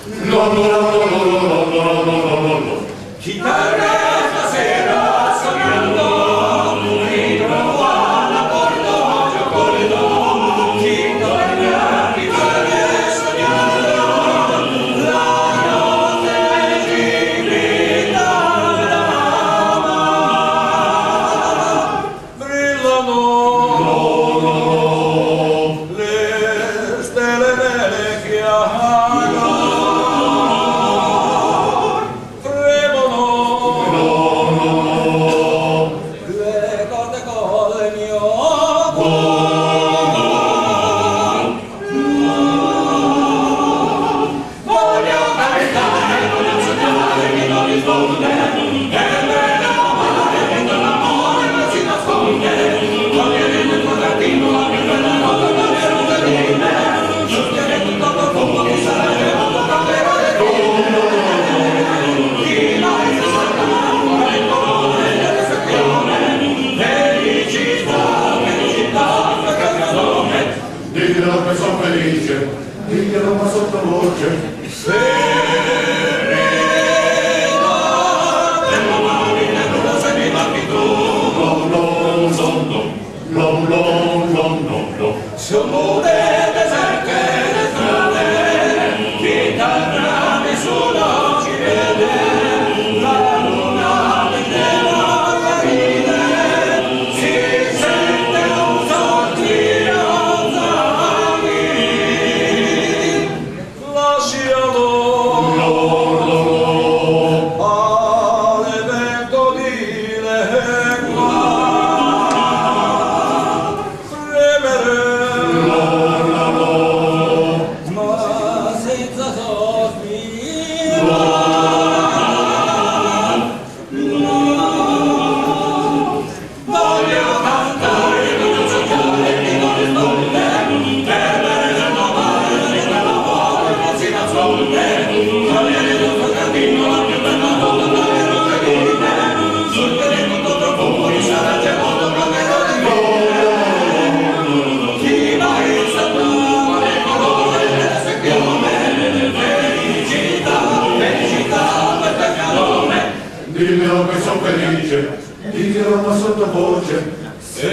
No, no, no, no, no, no, no, no, no, no, no, no. Chitarra stasera sognando, ritrovo alla porta giocoledo. Chitarra sognando, la notte ci grida l'ama. Brillano le stelle nelle chiaro. Diglielo che sono felice, diglielo ma sottovoce. Serena, della mani nella sei mi tu. No, no, no, no, no, no, no, no, no. Siamo delle secche le strade, chitarra nessuno ci vede, la luna nella ride, si sente un sottile ozani, lascialo all'evento di lengua. Ma senza sospiro, voglio cantare, voglio cercare di non rispondere, e vedendo male di quella voce non si nasconde, togliere tutto cammino la più bella volta dalle roseline, sul periodo tutto fuori sarà già molto proprio di me. Chi mai saprà quale colore delle sue piume, felicità, questa calore. Diglielo che sono felice, diglielo ma sottovoce. Serena,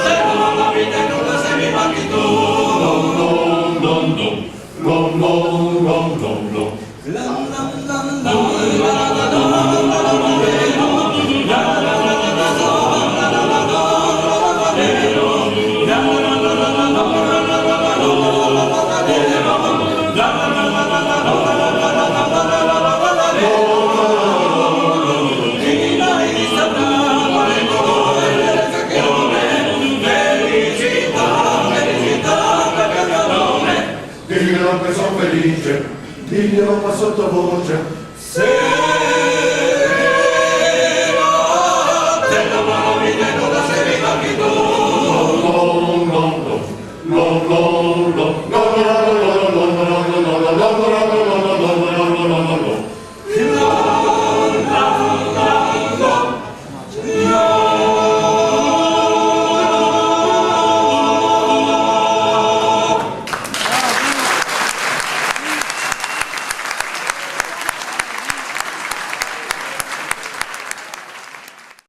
della la vita e nulla se mi manchi tu. No, no, no, no, no, no, no, no, no. La la la la la la la Diglielo che sono felice, diglielo ma sottovoce.